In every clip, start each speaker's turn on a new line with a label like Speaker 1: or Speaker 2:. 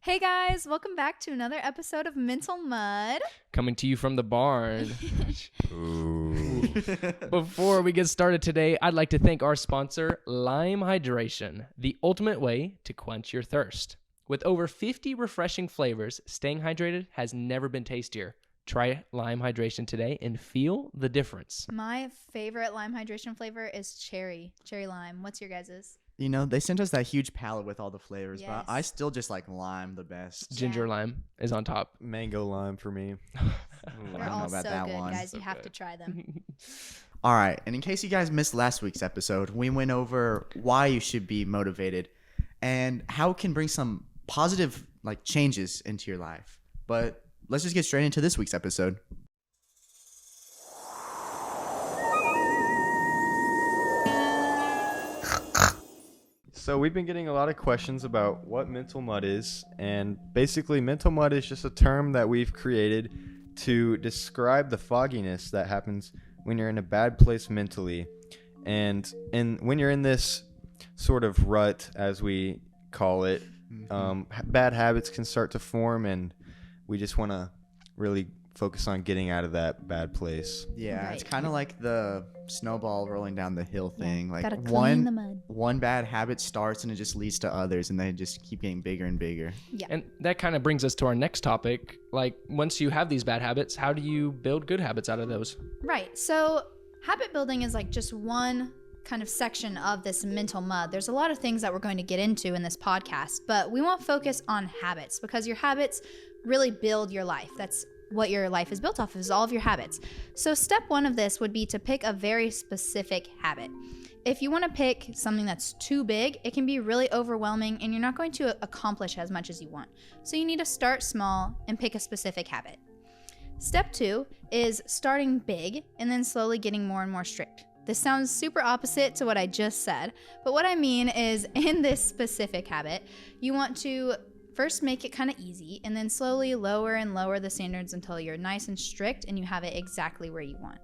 Speaker 1: Hey guys, welcome back to another episode of Mental Mud.
Speaker 2: Coming to you from the barn. Before we get started today, I'd like to thank our sponsor, Lime Hydration, the ultimate way to quench your thirst. With over 50 refreshing flavors, staying hydrated has never been tastier. Try Lime Hydration today and feel the difference.
Speaker 1: My favorite lime hydration flavor is cherry lime. What's your guys's?
Speaker 3: You know, they sent us that huge palette with all the flavors,
Speaker 1: Yes.
Speaker 3: but I still just like lime the best.
Speaker 2: Ginger lime is on top.
Speaker 4: Mango lime for me.
Speaker 1: They're
Speaker 3: I don't
Speaker 1: all
Speaker 3: know about
Speaker 1: so
Speaker 3: that
Speaker 1: good,
Speaker 3: one.
Speaker 1: guys.
Speaker 2: So
Speaker 1: You have
Speaker 2: good.
Speaker 1: to try them.
Speaker 3: All right, and in case you guys missed last week's episode, we went over why you should be motivated and how it can bring some positive changes into your life. But let's just get straight into this week's episode.
Speaker 4: So we've been getting a lot of questions about what mental mud is, and basically mental mud is just a term that we've created to describe the fogginess that happens when you're in a bad place mentally, and when you're in this sort of rut, as we call it. Bad habits can start to form, and we just want to really focus on getting out of that bad place.
Speaker 3: Yeah, it's
Speaker 1: Right.
Speaker 3: kind of like the snowball rolling down the hill thing.
Speaker 1: Gotta
Speaker 3: Like
Speaker 1: clean the mud.
Speaker 3: one bad habit starts and it just leads to others, and they just keep getting bigger and bigger.
Speaker 1: Yeah.
Speaker 2: And that kind of brings us to our next topic. Like, once you have these bad habits, how do you build good habits out of those?
Speaker 1: Right. So habit building is like just one kind of section of this mental mud. There's a lot of things that we're going to get into in this podcast, but we want to focus on habits because your habits really build your life. That's what your life is built off of, is all of your habits. So step one of this would be to pick a very specific habit. If you want to pick something that's too big, it can be really overwhelming and you're not going to accomplish as much as you want. So you need to start small and pick a specific habit. Step two is starting big and then slowly getting more and more strict. This sounds super opposite to what I just said, but what I mean is in this specific habit, you want to first make it kind of easy and then slowly lower and lower the standards until you're nice and strict and you have it exactly where you want.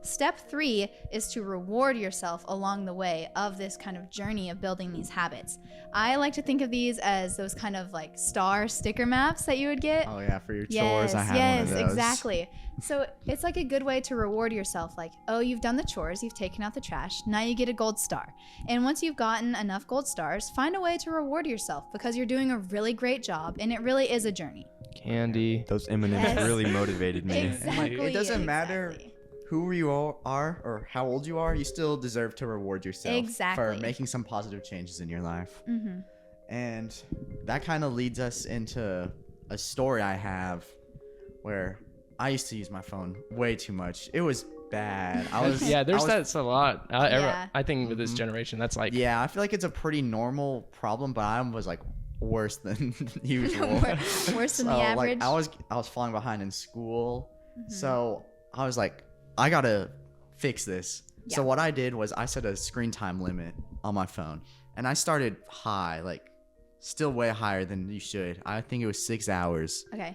Speaker 1: Step three is to reward yourself along the way of this kind of journey of building these habits. I like to think of these as those kind of like star sticker maps that you would get.
Speaker 3: Oh yeah, for your chores, I have one of those.
Speaker 1: Exactly. So it's like a good way to reward yourself. Like, oh, you've done the chores, you've taken out the trash, now you get a gold star. And once you've gotten enough gold stars, find a way to reward yourself because you're doing a really great job and it really is a journey.
Speaker 2: Candy.
Speaker 4: Those M&Ms
Speaker 1: Yes.
Speaker 4: really motivated me.
Speaker 1: Exactly.
Speaker 3: It doesn't matter who you are or how old you are, you still deserve to reward yourself
Speaker 1: Exactly.
Speaker 3: for making some positive changes in your life.
Speaker 1: Mm-hmm.
Speaker 3: And that kind of leads us into a story I have where I used to use my phone way too much. It was bad.
Speaker 2: That's a lot.
Speaker 1: Yeah.
Speaker 2: I think with this generation, that's like,
Speaker 3: Yeah, I feel like it's a pretty normal problem, but I was like worse than usual.
Speaker 1: Worse than
Speaker 3: So,
Speaker 1: the average.
Speaker 3: I was falling behind in school. So I was like, I gotta fix this.
Speaker 1: Yeah.
Speaker 3: So what I did was I set a screen time limit on my phone, and I started high, like still way higher than you should. I think it was 6 hours.
Speaker 1: Okay.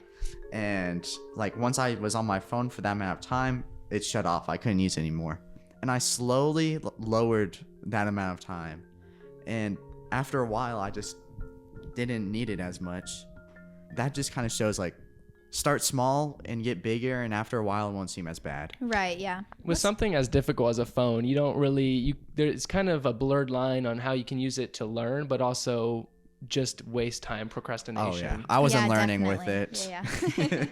Speaker 3: And like once I was on my phone for that amount of time, it shut off. I couldn't use it anymore. And I slowly lowered that amount of time. And after a while, I just didn't need it as much. That just kind of shows like start small and get bigger, and after a while it won't seem as bad.
Speaker 1: Right, yeah.
Speaker 2: with something as difficult as a phone, you don't really, there's kind of a blurred line on how you can use it to learn, but also just waste time, procrastination.
Speaker 3: Oh yeah, I wasn't
Speaker 1: Yeah,
Speaker 3: learning
Speaker 1: definitely.
Speaker 3: with it.
Speaker 1: Yeah.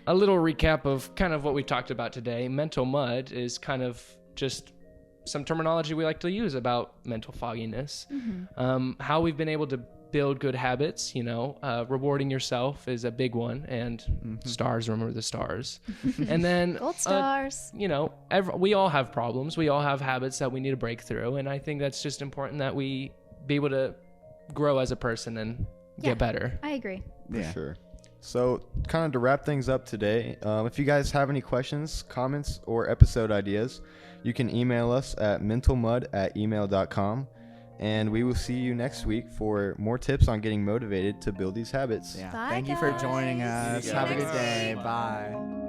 Speaker 2: A little recap of kind of what we talked about today. Mental mud is kind of just some terminology we like to use about mental fogginess. How we've been able to build good habits, rewarding yourself is a big one, and stars, remember the stars. And then
Speaker 1: Gold stars.
Speaker 2: we all have problems. We all have habits that we need to break through, and I think that's just important that we be able to grow as a person and get better.
Speaker 1: I agree.
Speaker 4: For
Speaker 3: Yeah.
Speaker 4: sure. So kind of to wrap things up today, if you guys have any questions, comments, or episode ideas, you can email us at mentalmud@email.com. And we will see you next week for more tips on getting motivated to build these habits.
Speaker 3: Yeah.
Speaker 1: Bye,
Speaker 3: Thank you for joining
Speaker 1: guys.
Speaker 3: us.
Speaker 4: See you
Speaker 3: Have a good
Speaker 4: guys.
Speaker 3: day. Bye.